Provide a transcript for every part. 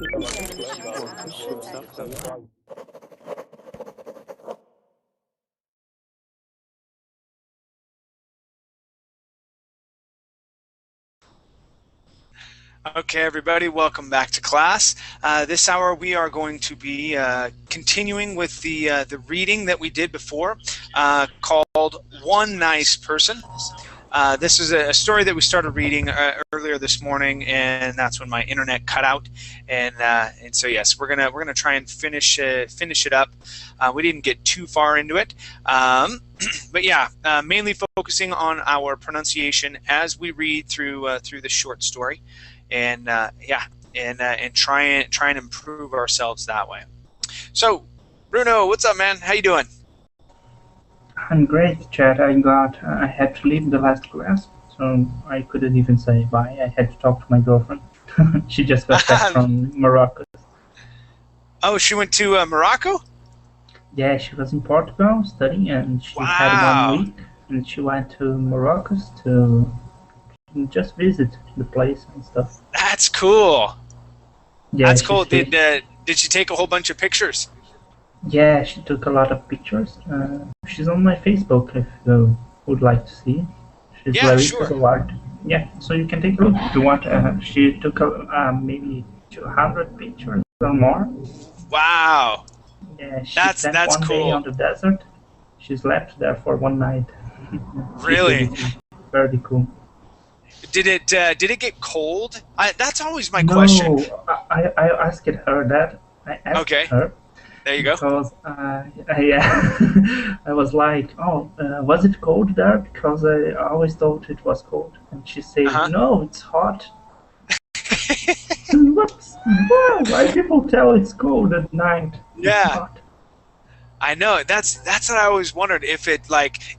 Okay, everybody, welcome back to class. This hour we are going to be continuing with the reading that we did before, called One Nice Person. This is a story that we started reading earlier this morning, and that's when my internet cut out. And so yes, we're gonna try and finish it up. We didn't get too far into it, but yeah, mainly focusing on our pronunciation as we read through the short story. And yeah, and try and improve ourselves that way. So, Bruno, what's up, man? How you doing? I'm great, Chad. I had to leave the last class, so I couldn't even say bye. I had to talk to my girlfriend. She just got back from Morocco. Oh, she went to Morocco? Yeah, she was in Portugal studying, and she had 1 week, and she went to Morocco to just visit the place and stuff. That's cool. Yeah, that's cool. Did she take a whole bunch of pictures? Yeah, she took a lot of pictures. She's on my Facebook if you would like to see. She's sure. Art. Yeah, so you can take a look if you want. She took maybe 200 pictures or more. Wow. Yeah, she that's spent one cool. day on the desert. She slept there for one night. Really? Very cool. Did it get cold? That's always my question. No, I asked her that. I asked her. There you go. Because I was like, oh, was it cold there? Because I always thought it was cold. And she said, no, it's hot. Why people tell it's cold at night? Yeah. It's hot. I know. That's what I always wondered. If it,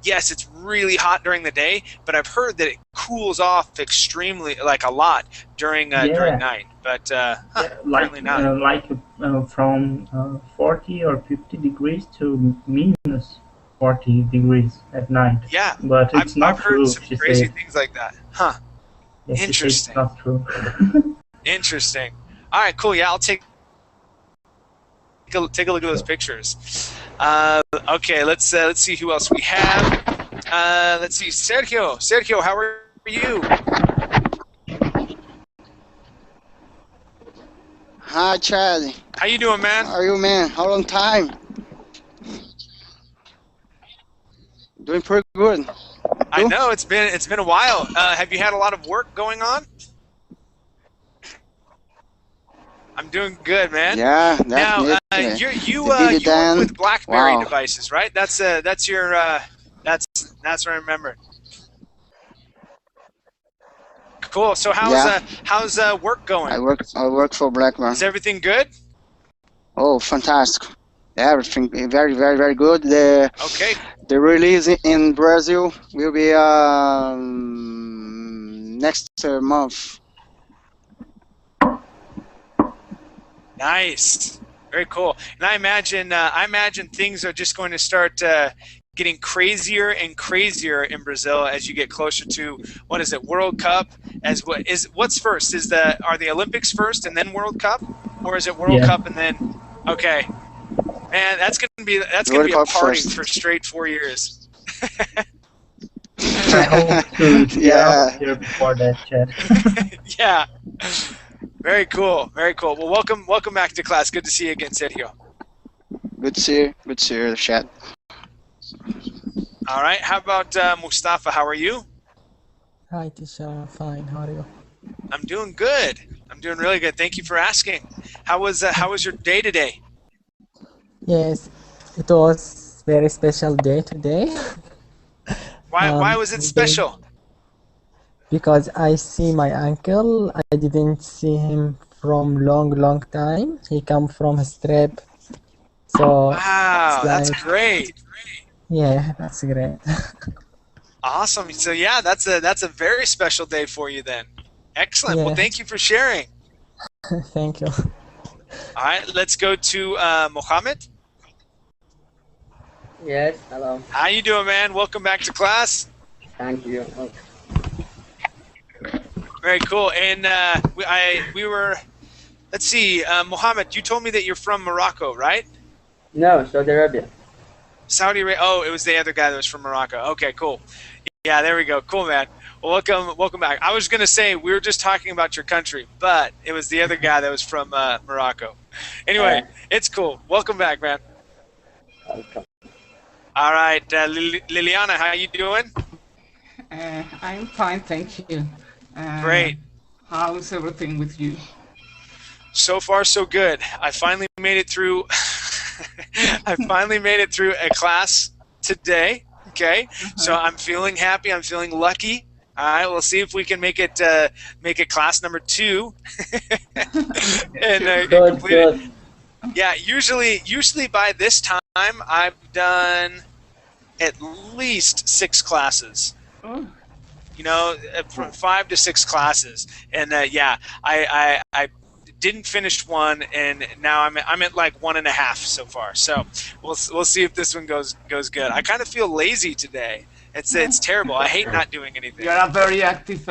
yes, it's really hot during the day, but I've heard that it cools off extremely, a lot during night. But apparently not. From 40 or 50 degrees to minus 40 degrees at night. Yeah, but it's not I've heard true. some crazy things like that. Huh. Yeah, interesting. It's not true. Interesting. All right, cool. Yeah, I'll take a look at those pictures. Okay, let's see who else we have. Let's see, Sergio. Sergio, how are you? Hi, Chad. How you doing, man? How are you, man? How long time? Doing pretty good. I know it's been a while. Have you had a lot of work going on? I'm doing good, man. Yeah. Now, you work with BlackBerry devices, right? That's your that's what I remember. Cool. So how's work going? I work for BlackBerry. Is everything good? Oh, fantastic! Everything very, very, very good. Okay. The release in Brazil will be next month. Nice. Very cool. And I imagine things are just going to start getting crazier and crazier in Brazil as you get closer to, what is it, World Cup? What's first? Are the Olympics first and then World Cup, or is it World Cup and then? Okay, man, that's gonna be a party for straight 4 years. I hope to here before that, Chad. Yeah. Very cool. Very cool. Well, welcome back to class. Good to see you again, Sergio. Good to see you, Chad. All right. How about Mustafa? How are you? Hi, teacher. Fine. How are you? I'm doing good. I'm doing really good. Thank you for asking. How was your day today? Yes, it was very special day today. Why was it special? Because I see my uncle. I didn't see him from long time. He come from his trip. So wow, that's great. Yeah, that's great. Awesome. So yeah, that's a very special day for you then. Excellent. Yeah. Well, thank you for sharing. Thank you. All right, let's go to Mohammed. Yes, hello. How you doing, man? Welcome back to class. Thank you. Very cool. And we were let's see, Mohammed, you told me that you're from Morocco, right? No, Saudi Arabia. Saudi Arabia. Oh, it was the other guy that was from Morocco. Okay, cool. Yeah, there we go. Cool, man. Well, welcome back. I was gonna say we were just talking about your country, but it was the other guy that was from Morocco. Anyway, it's cool. Welcome back, man. Welcome. All right, Liliana, how you doing? I'm fine, thank you. Great. How's everything with you? So far, so good. I finally made it through. I finally made it through a class today. Okay, so I'm feeling happy. I'm feeling lucky. All right, we'll see if we can make it class number 2 and complete it. Yeah, usually by this time I've done at least 6 classes. Oh. You know, from 5 to 6 classes, and yeah, I didn't finish one, and now I'm at like 1.5 so far. So we'll see if this one goes good. I kind of feel lazy today. It's terrible. I hate not doing anything. You're a very active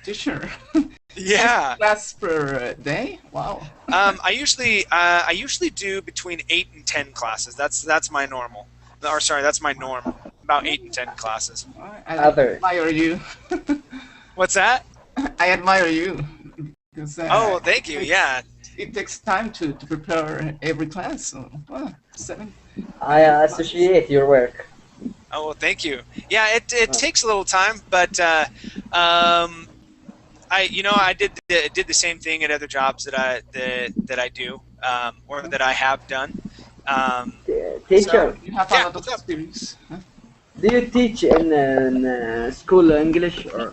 teacher. Yeah. 6 class per day? Wow. I usually do between 8 and 10 classes. That's my normal. Or sorry, that's my norm. About 8 and 10 classes. I admire you. What's that? I admire you. Because, oh, thank you. Yeah. It takes time to prepare every class. So, 7. I associate your work. Oh, well, thank you. Yeah, it takes a little time, but I did the same thing at other jobs that I do or that I have done. Teacher, So you have a Yeah, lot of what's up? experience. Huh? do you teach in school English or?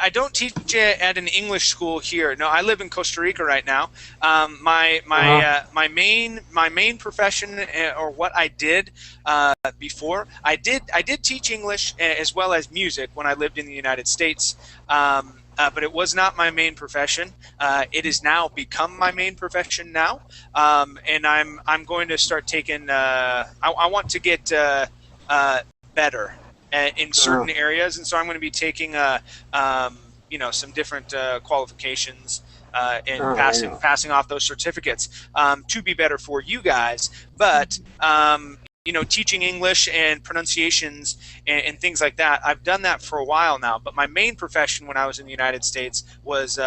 I don't teach at an English school here. No, I live in Costa Rica right now. My main profession, or what I did before, I did teach English as well as music when I lived in the United States. But it was not my main profession. It has now become my main profession now, and I'm going to start taking. I want to get better in certain areas, and so I'm going to be taking some different qualifications and passing off those certificates to be better for you guys. But teaching English and pronunciations and things like that, I've done that for a while now. But my main profession when I was in the United States was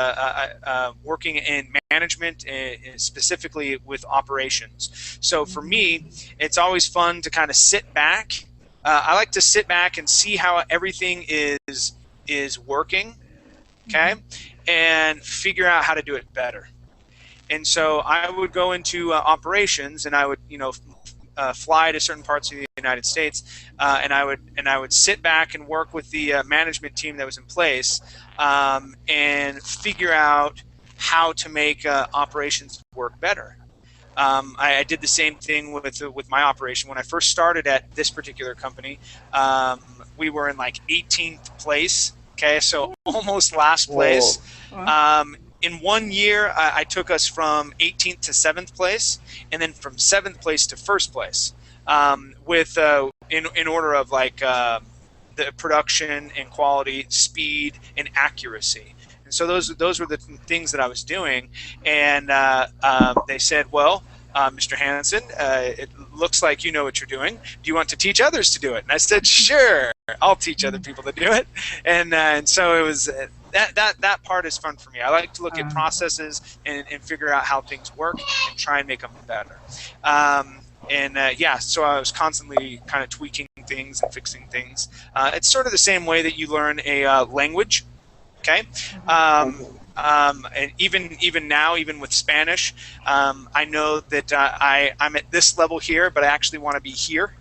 working in management, specifically with operations. So for me, it's always fun to kind of sit back. I like to sit back and see how everything is working, okay, and figure out how to do it better. And so I would go into operations, and I would, fly to certain parts of the United States, and I would sit back and work with the management team that was in place, and figure out how to make operations work better. I did the same thing with my operation. When I first started at this particular company, we were in like 18th place. Okay, so almost last place. In 1 year, I took us from 18th to 7th place, and then from 7th place to 1st place, with in order of like the production and quality, speed and accuracy. And so those were the things that I was doing, and they said, well, Mr. Hansen, it looks like you know what you're doing. Do you want to teach others to do it? And I said, sure, I'll teach other people to do it. And so it was that part is fun for me. I like to look at processes and figure out how things work and try and make them better. So I was constantly kind of tweaking things and fixing things. It's sort of the same way that you learn a language. Okay. And even now, even with Spanish, I know that I'm at this level here, but I actually want to be here.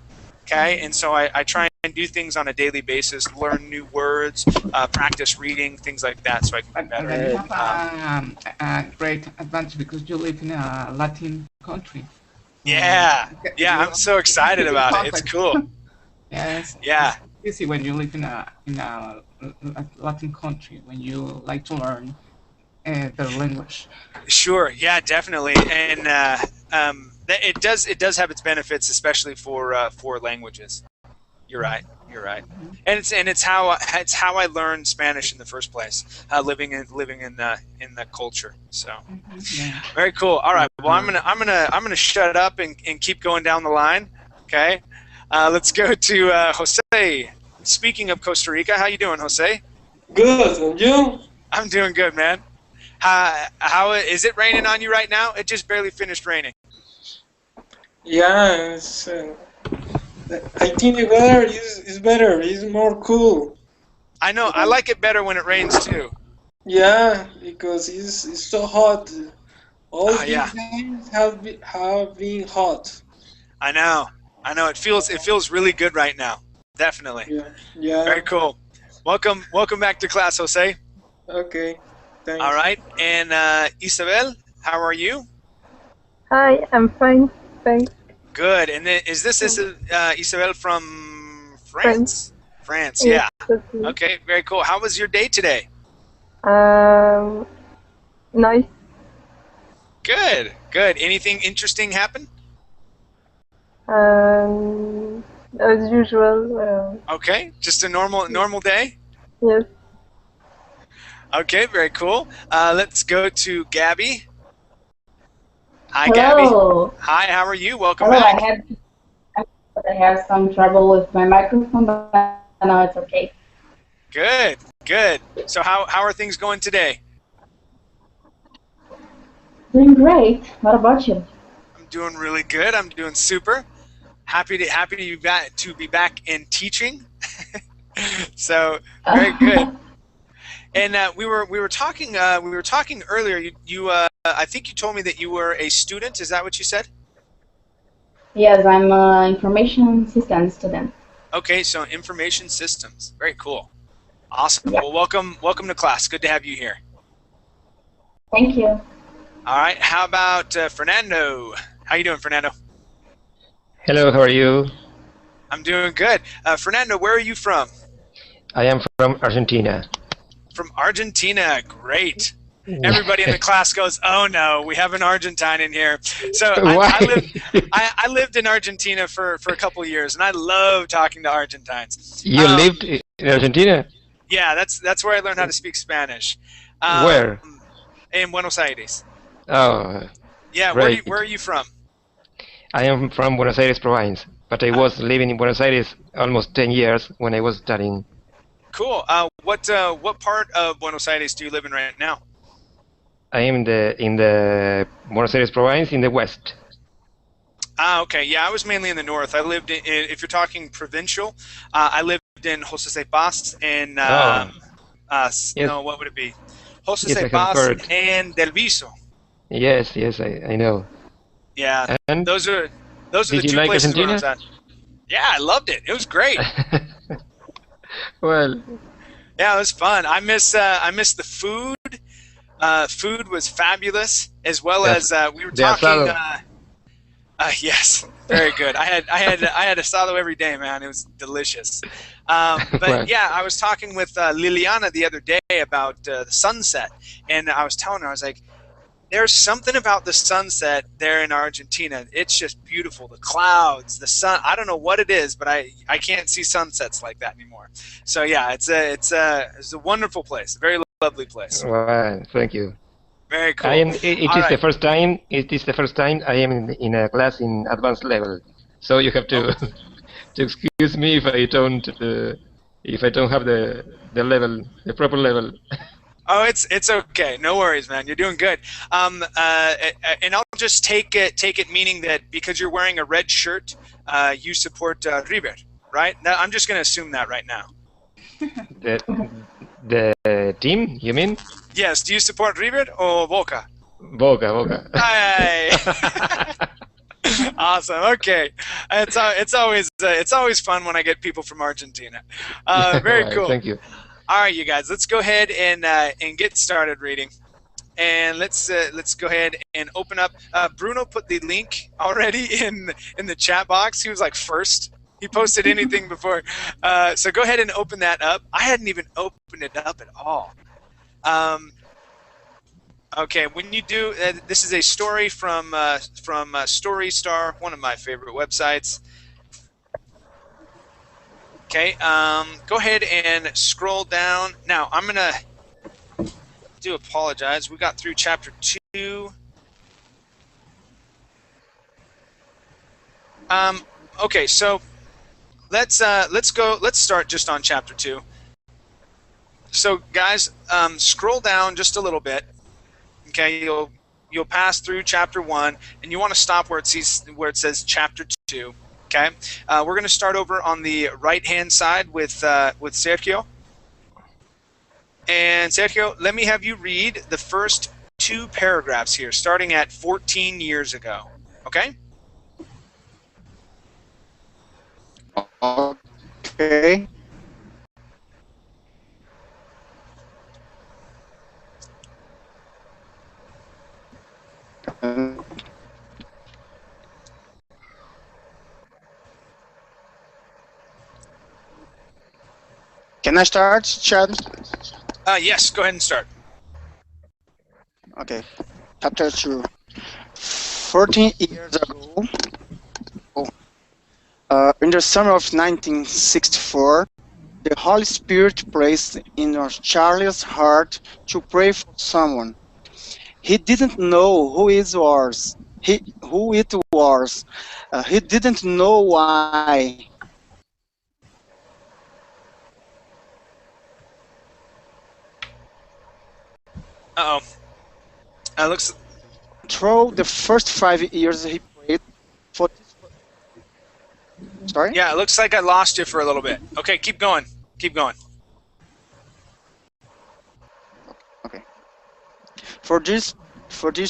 Okay, and so I try and do things on a daily basis, learn new words, practice reading, things like that, so I can be better. And you have a great advantage because you live in a Latin country. Yeah, I'm so excited about it. It's cool. Yes. Yeah. It's easy when you live in a Latin country, when you like to learn their language. Sure. Yeah, definitely. And it does have its benefits, especially for languages. You're right. You're right. And it's how I learned Spanish in the first place, living in the culture. So Yeah. very cool. All right. Well, I'm gonna shut up and keep going down the line. Okay. Let's go to Jose. Speaking of Costa Rica, how you doing, Jose? Good, and you? I'm doing good, man. How is it raining on you right now? It just barely finished raining. Yeah, I think the weather is better. It's more cool. I know. I like it better when it rains too. Yeah, because it's so hot. All these Yeah. days have been hot. I know. It feels really good right now. Definitely. Yeah, yeah. Very cool. Welcome back to class, Jose. Okay, thanks. All right. And Isabel, how are you? Hi, I'm fine, thanks. Good. And then is this Isabel from France? France, Yes, yeah. that's me. Okay, very cool. How was your day today? Nice. Good, good. Anything interesting happen? As usual. Okay, just a normal day? Yes. Okay, very cool. Let's go to Gabby. Hi, Hello. Gabby. Hi, how are you? Welcome Hello. back. I have some trouble with my microphone, but now it's okay. Good, good. So how are things going today? Doing great. What about you? I'm doing really good. I'm doing super. Happy to be back in teaching. So very good. And we were talking earlier. You I think you told me that you were a student. Is that what you said? Yes, I'm an information systems student. Okay, so information systems. Very cool. Awesome. Yeah. Well, welcome to class. Good to have you here. Thank you. All right. How about Fernando? How you doing, Fernando? Hello, how are you? I'm doing good. Fernando, where are you from? I am from Argentina. From Argentina. Great. Everybody in the class goes, "Oh no, we have an Argentine in here." So I lived in Argentina for a couple of years, and I love talking to Argentines. You lived in Argentina? Yeah, that's where I learned how to speak Spanish. Where? In Buenos Aires. Oh, yeah. great. Where are you from? I am from Buenos Aires province, but I was living in Buenos Aires almost 10 years when I was studying. Cool. What part of Buenos Aires do you live in right now? I am in the Buenos Aires province in the west. Okay. Yeah, I was mainly in the north. I lived in if you're talking provincial, I lived in José Paz and Yes. no, what would it be? Yes, I José have Paz heard. and Del Viso. Yes, I know. Yeah, And those are the did you two like places where I was Argentina? at. Yeah, I loved it. It was great. Well, Yeah, it was fun. I miss the food. Food was fabulous, as well Yes. as we were The talking. asado. Yes, very good. I had asado every day, man. It was delicious. But Well. yeah, I was talking with Liliana the other day about the sunset, and I was telling her, I was like, "There's something about the sunset there in Argentina. It's just beautiful. The clouds, the sun. I don't know what it is, but I can't see sunsets like that anymore. So yeah, it's a wonderful place. A very lovely place. Well, thank you. Very cool. It All is the right. first time. It is the first time I am in a class in advanced level, so you have to to excuse me if I don't have the level, the proper level. Oh, it's okay. No worries, man. You're doing good. And I'll just take it meaning that because you're wearing a red shirt, you support River, right? Now, I'm just going to assume that right now. The team, you mean? Yes. Do you support River or Boca? Boca. Hey. Awesome. Okay. It's always fun when I get people from Argentina. Very Right, cool. thank you. All right, you guys. Let's go ahead and get started reading. And let's go ahead and open up. Bruno put the link already in the chat box. He was like first. He posted anything before. So go ahead and open that up. I hadn't even opened it up at all. Okay, when you do, this is a story from Story Star, one of my favorite websites. Okay, go ahead and scroll down. Now, I'm going to apologize. We got through chapter 2. Okay, so let's start just on chapter 2. So guys, scroll down just a little bit. Okay, you'll pass through chapter 1, and you want to stop where it says chapter 2. Okay, we're going to start over on the right-hand side with Sergio. And Sergio, let me have you read the first 2 paragraphs here, starting at 14 years ago. Okay? Okay. Can I start, Chad? Yes, go ahead and start. Okay. Chapter 2. 14 years ago, in the summer of 1964, the Holy Spirit placed in Charlie's heart to pray for someone. He didn't know who it was. He didn't know why. Uh-oh. Looks. Through the first 5 years, he prayed for this. Sorry? Yeah, it looks like I lost you for a little bit. Okay, keep going. Keep going. Okay. For this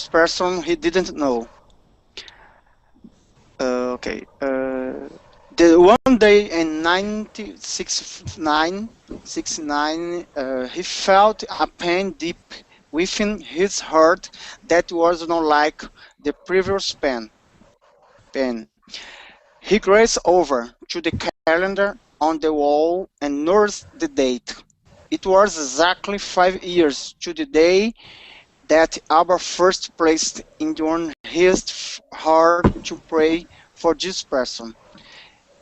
person, he didn't know. Okay. The one day in 1969, he felt a pain deep within his heart that was not like the previous pain. He glanced over to the calendar on the wall and noticed the date. It was exactly 5 years to the day that Abba first placed in his heart to pray for this person.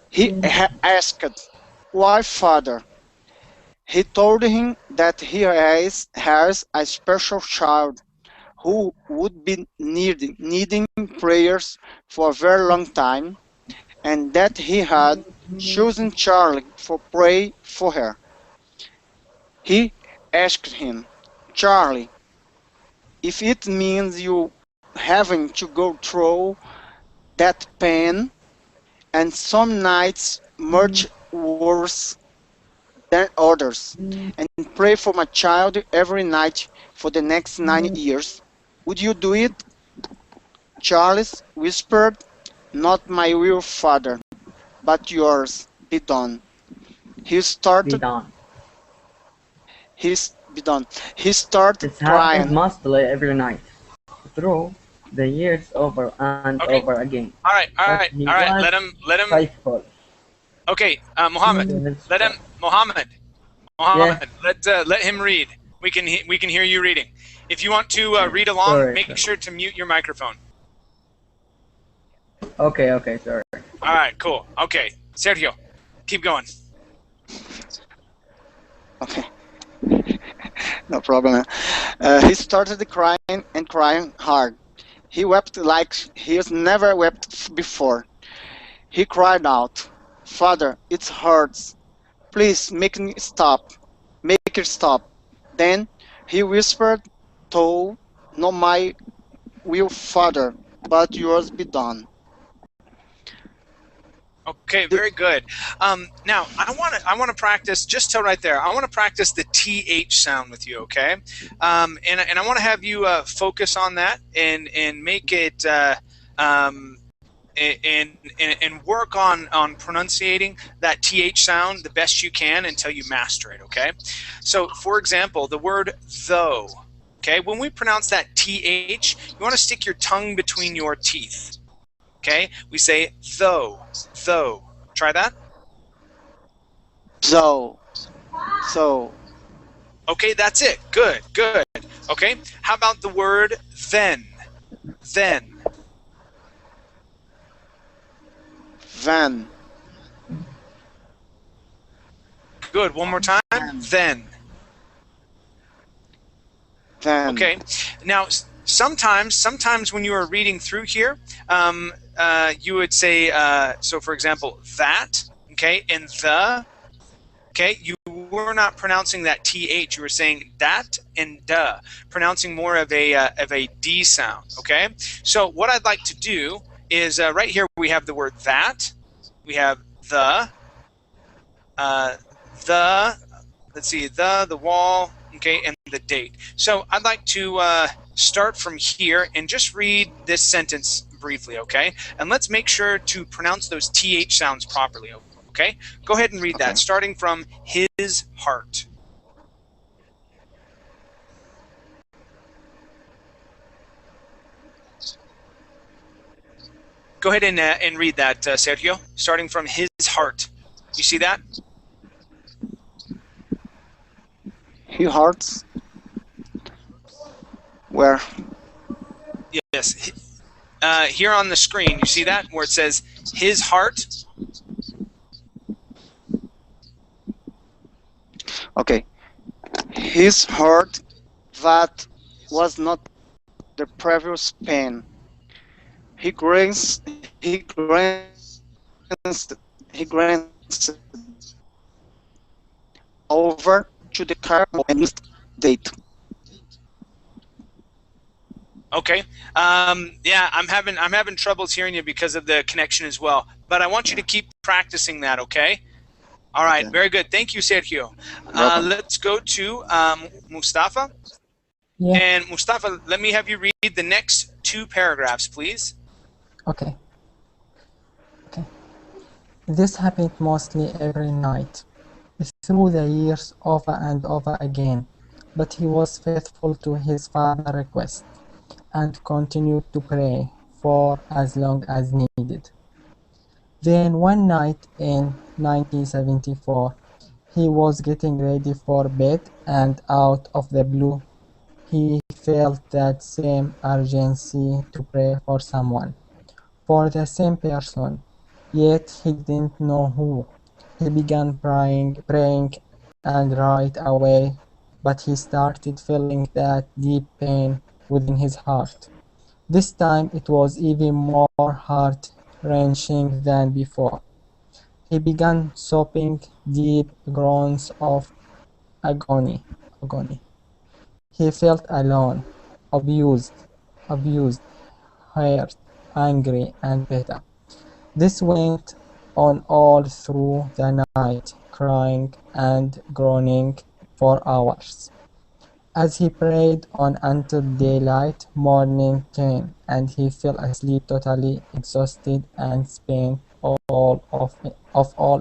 He asked, "Why, Father?" He told him that he has a special child who would be needing prayers for a very long time, and that he had chosen Charlie for pray for her. He asked him, "Charlie, if it means you having to go through that pain and some nights much worse than others, and pray for my child every night for the next 9 years, would you do it?" Charles whispered, "Not my will, Father, but yours be done." He started. Be done. He started This crying. happens mostly every night, through the years over and Okay. over again. All right. But he was Let him. faithful. Okay, Mohammed. Mohammed. Yeah. Let him read. We can hear you reading. If you want to read along, Sorry. make sure to mute your microphone. Okay, sorry. All right, cool. Okay, Sergio, keep going. Okay. No problem. He started crying hard. He wept like he has never wept before. He cried out, "Father, it hurts. Please make it stop. Make it stop." Then he whispered, "Though not my will, Father, but yours be done." Okay, very good. Now I want to practice. Just tell right there. I want to practice the TH sound with you. Okay, and I want to have you focus on that and make it and work on pronunciating that TH sound the best you can until you master it. Okay. So for example, the word though. Okay, when we pronounce that TH, you want to stick your tongue between your teeth. Okay, we say though. Try that. So. Okay, that's it. Good. Okay, how about the word then? Then. Good. One more time. Then. Then. Okay. Now, sometimes when you are reading through here, you would say, so for example, that, okay, and the, okay, you were not pronouncing that th. You were saying that and duh, pronouncing more of a d sound. Okay. So what I'd like to do is right here we have the word that, we have the, let's see, the wall, okay, and the date. So I'd like to start from here and just read this sentence briefly, okay? And let's make sure to pronounce those th sounds properly, okay? Go ahead and read that, starting from his heart. Go ahead and read that, Sergio, starting from his heart. You see that? His hearts. Where? Yes. Here on the screen, you see that where it says his heart? Okay. His heart, that was not the previous pen. He grants over to the car and date. Okay. Yeah, I'm having troubles hearing you because of the connection as well. But I want you to keep practicing that, okay? All right, very good. Thank you, Sergio. Let's go to Mustafa. Yeah. And Mustafa, let me have you read the next 2 paragraphs, please. Okay. Okay. This happened mostly every night, through the years, over and over again. But he was faithful to his father's request and continued to pray for as long as needed. Then one night in 1974, he was getting ready for bed, and out of the blue, he felt that same urgency to pray for someone, for the same person, yet he didn't know who. He began praying, and right away, but he started feeling that deep pain within his heart. This time it was even more heart-wrenching than before. He began sobbing deep groans of agony. He felt alone, abused, hurt, angry, and bitter. This went on all through the night, crying and groaning for hours. As he prayed on until daylight, morning came, and he fell asleep totally exhausted and spent all of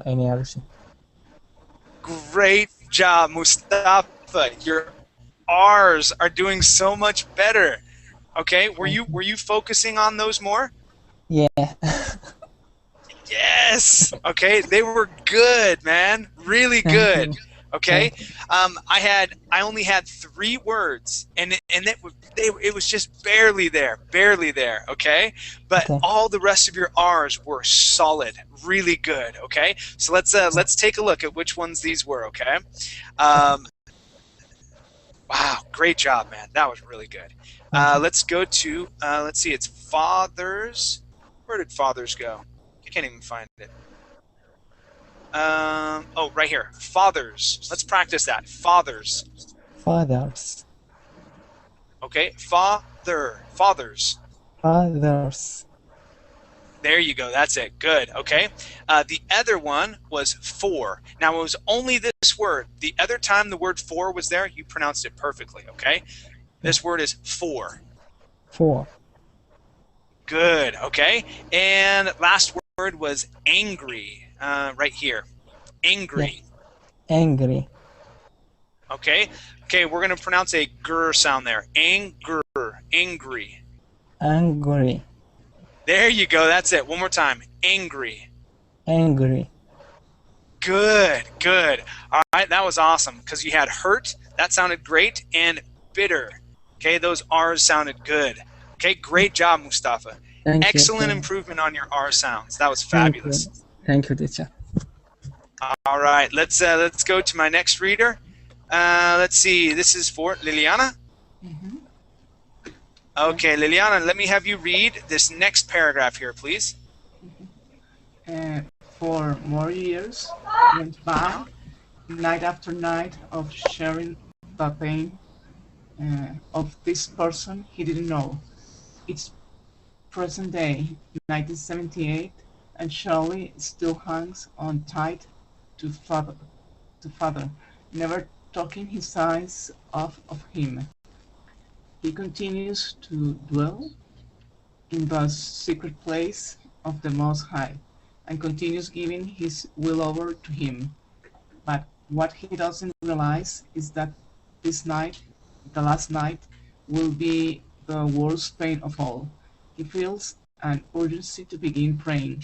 energy. Great job, Mustafa. Your R's are doing so much better. Okay, were you focusing on those more? Yeah. Yes. Okay, they were good, man. Really good. Okay, I only had 3 words, and it was just barely there. Okay, but all the rest of your R's were solid, really good. Okay, so let's take a look at which ones these were. Okay, wow, great job, man. That was really good. Let's go to let's see, it's fathers. Where did fathers go? I can't even find it. Oh, right here. Fathers. Let's practice that. Fathers. Fathers. Okay. Fathers. Fathers. There you go. That's it. Good. Okay. The other one was for. Now, it was only this word. The other time the word for was there, you pronounced it perfectly. Okay. This word is for. For. Good. Okay. And last word was angry. Right here. Angry. Yeah. Angry. Okay. Okay, we're going to pronounce a grr sound there. Anger. Angry. Angry. There you go. That's it. One more time. Angry. Angry. Good. Good. All right. That was awesome because you had hurt. That sounded great. And bitter. Okay, those R's sounded good. Okay, great job, Mustafa. Excellent improvement on your R sounds. That was fabulous. Thank you, teacher. All right, let's go to my next reader. Let's see. This is for Liliana. Okay, Liliana, let me have you read this next paragraph here, please. 4 more years went by, night after night of sharing the pain of this person he didn't know. It's present day, 1978, and Charlie still hangs on tight to father, never taking his eyes off of him. He continues to dwell in the secret place of the Most High, and continues giving his will over to him. But what he doesn't realize is that this night, the last night, will be the worst pain of all. He feels an urgency to begin praying.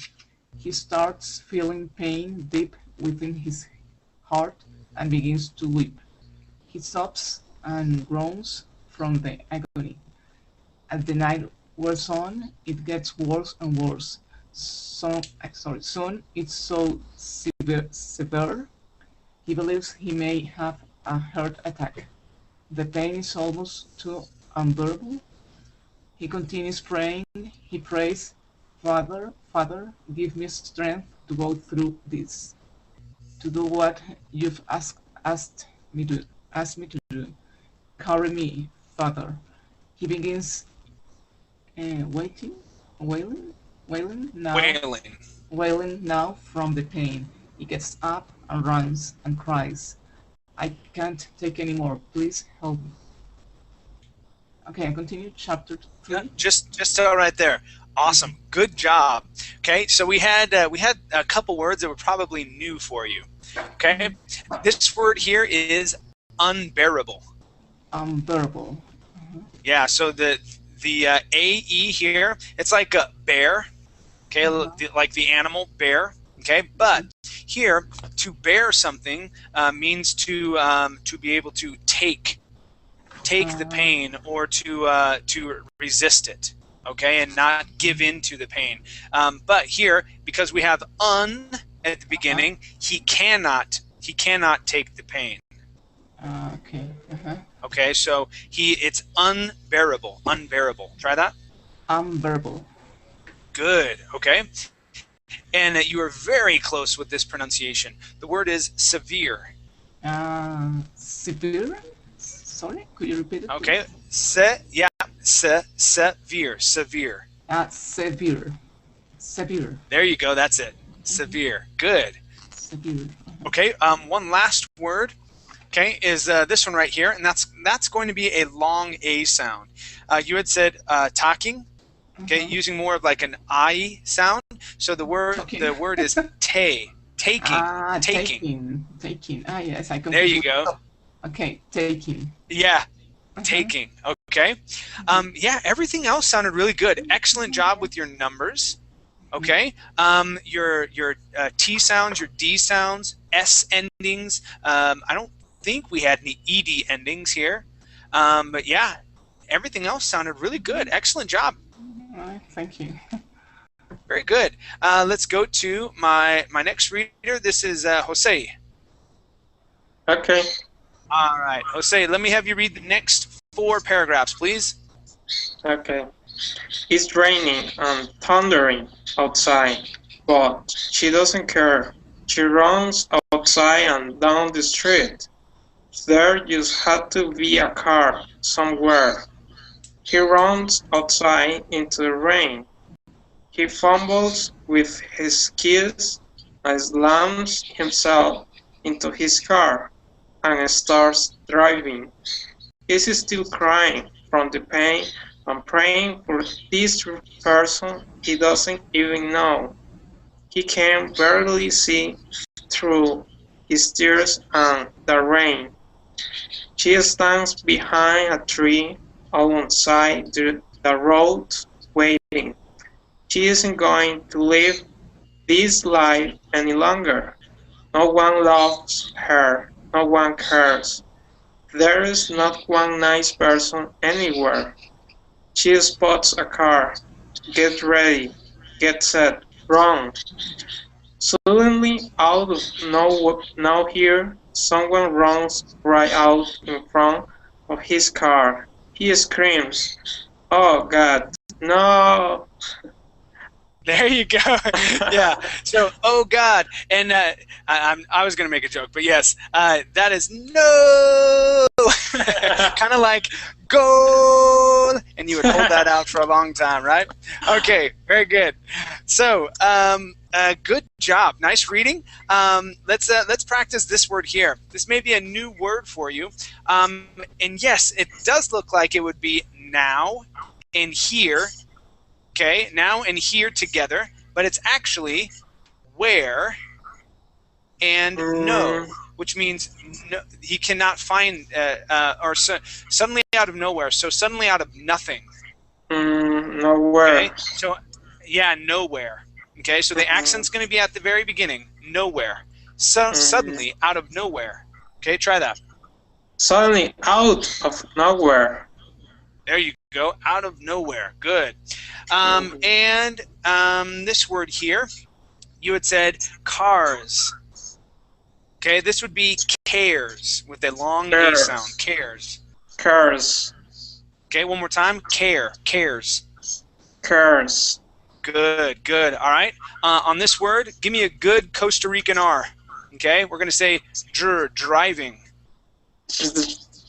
He starts feeling pain deep within his heart and begins to weep. He sobs and groans from the agony. As the night wears on, it gets worse and worse. Soon it's so severe, he believes he may have a heart attack. The pain is almost too unbearable. He continues praying. He prays, Father, Father, give me strength to go through this, to do what you've asked me to do. Carry me, Father. He begins wailing now from the pain. He gets up and runs and cries, I can't take any more. Please help me. Okay, I continue chapter 3. Yeah, just right there. Awesome. Good job. Okay, so we had a couple words that were probably new for you. Okay, this word here is unbearable. Unbearable. Yeah. So the AE here, it's like a bear. Okay, like the animal bear. Okay, but here to bear something means to be able to take the pain or to resist it. Okay, and not give in to the pain. But here, because we have un at the beginning, he cannot take the pain. Okay. Okay, so it's unbearable. Unbearable. Try that. Unbearable. Good. Okay. And you are very close with this pronunciation. The word is severe. Severe? Sorry, could you repeat it? Okay. Severe. Severe. Severe. There you go. That's it. Severe. Good. Severe. Okay. One last word. Okay, is this one right here, and that's going to be a long A sound. You had said talking. Okay, using more of like an I sound. So the word is taking. Ah, yes, I can. There you go. Okay, taking. Yeah, taking. Okay. Yeah, everything else sounded really good. Excellent job with your numbers. Okay. Your T sounds, your D sounds, S endings. I don't think we had any ED endings here. But yeah, everything else sounded really good. Excellent job. Thank you. Very good. Let's go to my next reader. This is Jose. Okay. All right, Jose, let me have you read the next 4 paragraphs, please. Okay. It's raining and thundering outside, but she doesn't care. She runs outside and down the street. There just had to be a car somewhere. He runs outside into the rain. He fumbles with his keys and slams himself into his car and starts driving. He's still crying from the pain and praying for this person he doesn't even know. He can barely see through his tears and the rain. She stands behind a tree alongside the road, waiting. She isn't going to live this life any longer. No one loves her. No one cares. There is not one nice person anywhere. She spots a car. Get ready. Get set. Run. Suddenly, out of nowhere, someone runs right out in front of his car. He screams, "Oh God, no!" There you go. Yeah. So, oh God, and I was going to make a joke, but yes, that is no. Kind of like goal, and you would hold that out for a long time, right? Okay, very good. So, good job, nice reading. Let's practice this word here. This may be a new word for you, and yes, it does look like it would be now and here. Okay, now and here together, but it's actually where and no, which means no, he cannot find suddenly out of nowhere. So suddenly out of nothing. Nowhere. Okay, so yeah, nowhere. Okay, so the accent's going to be at the very beginning. Nowhere. So suddenly out of nowhere. Okay, try that. Suddenly out of nowhere. There you go. Out of nowhere. Good. And this word here, you had said cars. Okay, this would be cares with a long A sound. Cares. Cars. Okay, one more time. Cares. Cars. Good, good. All right. On this word, give me a good Costa Rican R. Okay, we're going to say driving.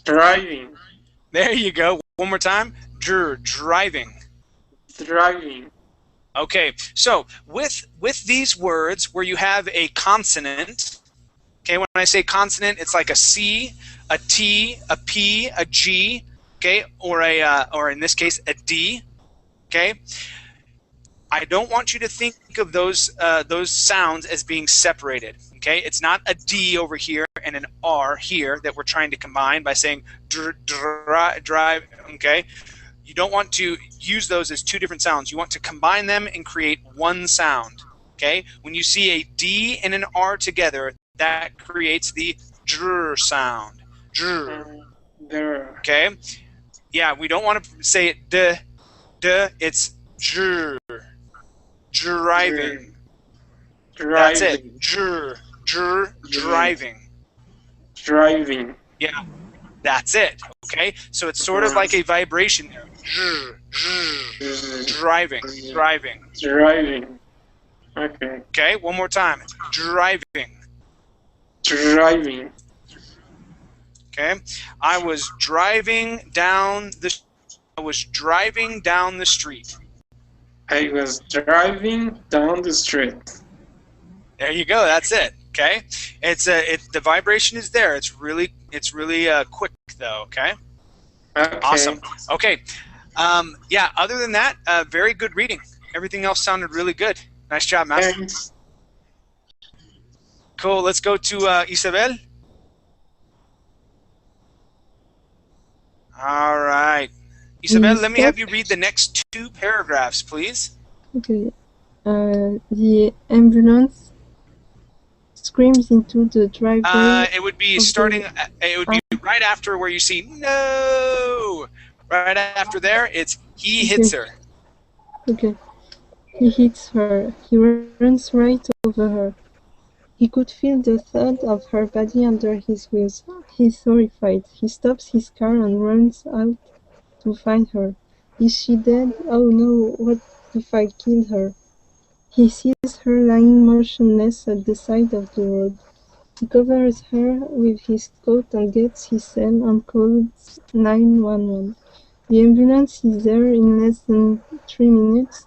Driving. There you go. One more time. Driving. Driving. Okay, so with these words where you have a consonant, okay, when I say consonant, it's like a C, a T, a P, a G, okay, or in this case a D, okay. I don't want you to think of those sounds as being separated. Okay, it's not a D over here and an R here that we're trying to combine by saying drive. Okay, you don't want to use those as two different sounds. You want to combine them and create one sound. Okay, when you see a D and an R together, that creates the dr sound. Dr. Okay, yeah, we don't want to say it d. It's dr. Driving. That's it. Driving. Driving. Yeah, that's it. Okay, so it's sort of like a vibration. Driving. Driving. Okay. Okay, one more time. Driving. Driving. Okay, I was driving down the street. I was driving down the street. There you go. That's it. Okay, the vibration is there. It's really quick though. Okay. Awesome. Okay. Yeah. Other than that, very good reading. Everything else sounded really good. Nice job, Master. Thanks. Cool. Let's go to Isabel. All right. Isabel, let me have you read the next two paragraphs, please. Okay. The ambulance screams into the driveway. It would be starting. It would be right after where you see no. Right after there, it's he hits her. Okay. He hits her. He runs right over her. He could feel the thud of her body under his wheels. He's horrified. He stops his car and runs out to find her. Is she dead? Oh no, what if I killed her? He sees her lying motionless at the side of the road. He covers her with his coat and gets his cell and calls 911. The ambulance is there in less than 3 minutes,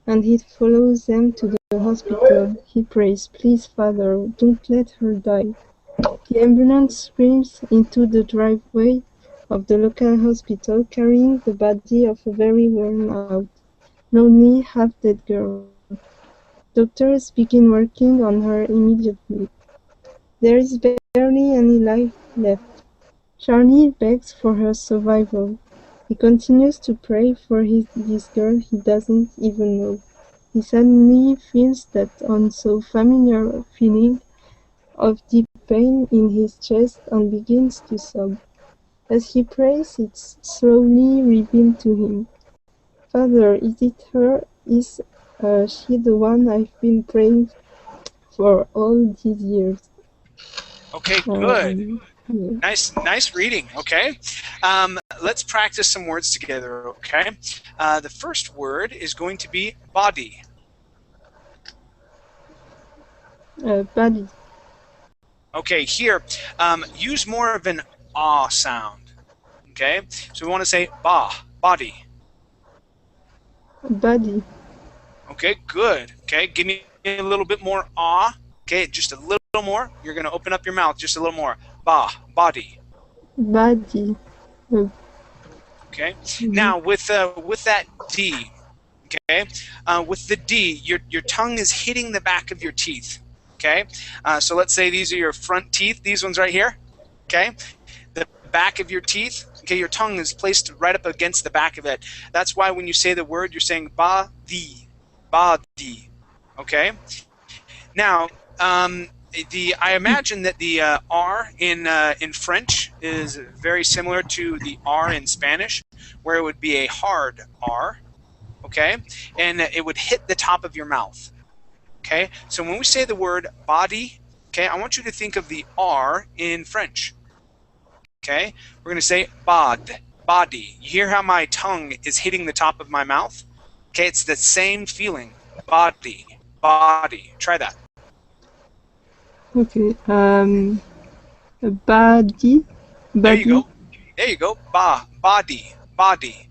and he follows them to the hospital. He prays, "Please, Father, don't let her die." The ambulance screams into the driveway of the local hospital, carrying the body of a very worn-out, lonely, half-dead girl. Doctors begin working on her immediately. There is barely any life left. Charlie begs for her survival. He continues to pray for this girl he doesn't even know. He suddenly feels that unfamiliar feeling of deep pain in his chest and begins to sob. As he prays, it's slowly revealed to him. "Father, is it her? Is she the one I've been praying for all these years. Okay, good. Yeah. Nice reading. Okay, let's practice some words together. Okay, the first word is going to be body. Body. Okay, here, use more of an ah sound. Okay, so we want to say body. Body. Okay, good. Okay, give me a little bit more ah. Okay, just a little more. You're going to open up your mouth just a little more. Body. Body. Okay. Now with that D, okay, with the D, your tongue is hitting the back of your teeth. Okay. So let's say these are your front teeth. These ones right here. Okay. The back of your teeth. Okay. Your tongue is placed right up against the back of it. That's why when you say the word, you're saying body. Okay. Now, I imagine that the R in French is very similar to the R in Spanish, where it would be a hard R, okay, and it would hit the top of your mouth, okay. So when we say the word body, okay, I want you to think of the R in French, okay. We're going to say body. You hear how my tongue is hitting the top of my mouth? Okay, it's the same feeling. Body. Try that. Okay. Body. There you go. Body. Body.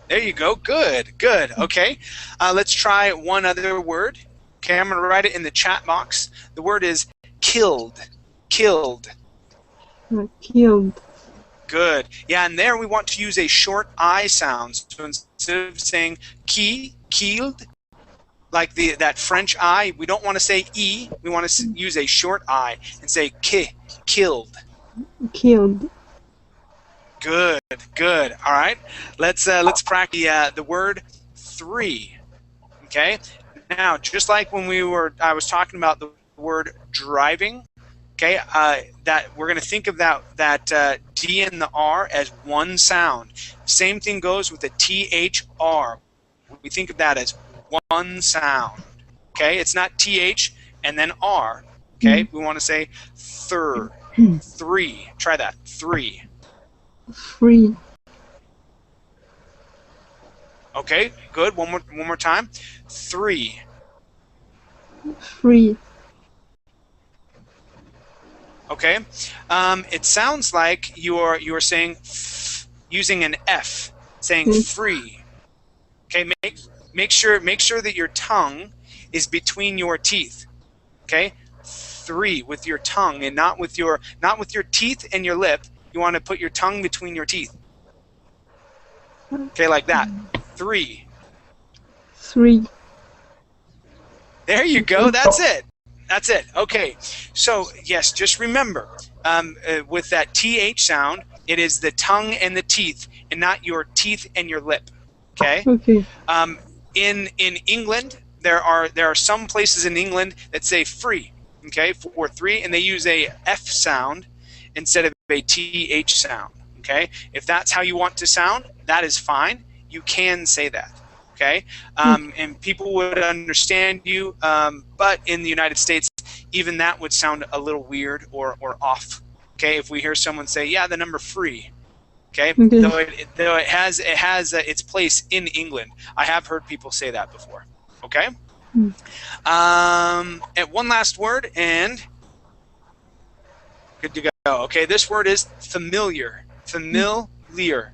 There you go. Good. Okay. Let's try one other word. Okay, I'm going to write it in the chat box. The word is killed. Killed. Good. Yeah, and there we want to use a short I sound. So instead of saying killed, like that French I, we don't want to say E. We want to use a short I and say killed. Good. All right. Let's practice the word three. Okay. Now, just like when I was talking about the word driving. Okay. That we're going to think of that D and the R as one sound. Same thing goes with the THR. We think of that as one sound. Okay. It's not TH and then R. Okay. We want to say three. Try that. Three. Okay, good. One more time. Three. Okay. It sounds like you're saying using an F, saying free. Okay. Make sure that your tongue is between your teeth. Okay. Three with your tongue and not with your teeth and your lip. You want to put your tongue between your teeth. Okay, like that. Three. There you go. That's it. Okay. So, yes, just remember, with that TH sound, it is the tongue and the teeth and not your teeth and your lip. Okay? In England, there are some places in England that say free, okay, for three, and they use a F sound instead of a TH sound. Okay, if that's how you want to sound, that is fine. You can say that. Okay, and people would understand you, but in the United States, even that would sound a little weird or off. Okay, if we hear someone say, "Yeah, the number free," okay, though it has its place in England. I have heard people say that before. Okay, and one last word and good to go. Okay, this word is familiar. Familiar.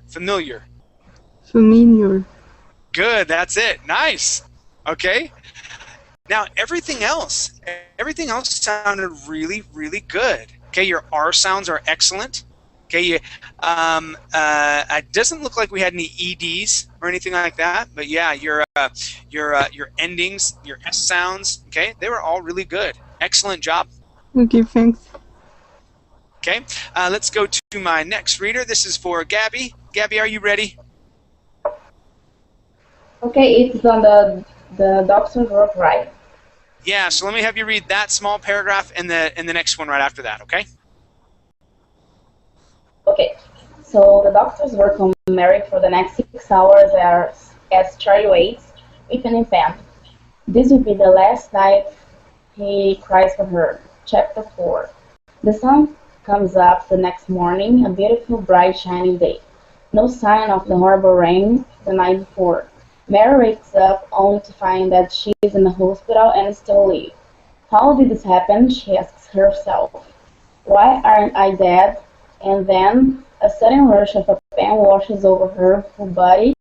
Good, that's it. Nice. Okay. Now everything else sounded really, really good. Okay, your R sounds are excellent. Okay, it doesn't look like we had any EDs or anything like that, but yeah, your endings, your S sounds, okay, they were all really good. Excellent job. Okay, thanks. Okay, let's go to my next reader. This is for Gabby. Gabby, are you ready? Okay, it's on the doctor's work, right? Yeah, so let me have you read that small paragraph and the next one right after that, okay? Okay, so the doctors work on Mary for the next 6 hours as Charlie waits with an infant. This will be the last night he cries for her. Chapter 4. The sun comes up the next morning, a beautiful, bright, shining day. No sign of the horrible rain the night before. Mary wakes up only to find that she is in the hospital and still alive. How did this happen? She asks herself. Why aren't I dead? And then a sudden rush of pain washes over her full body.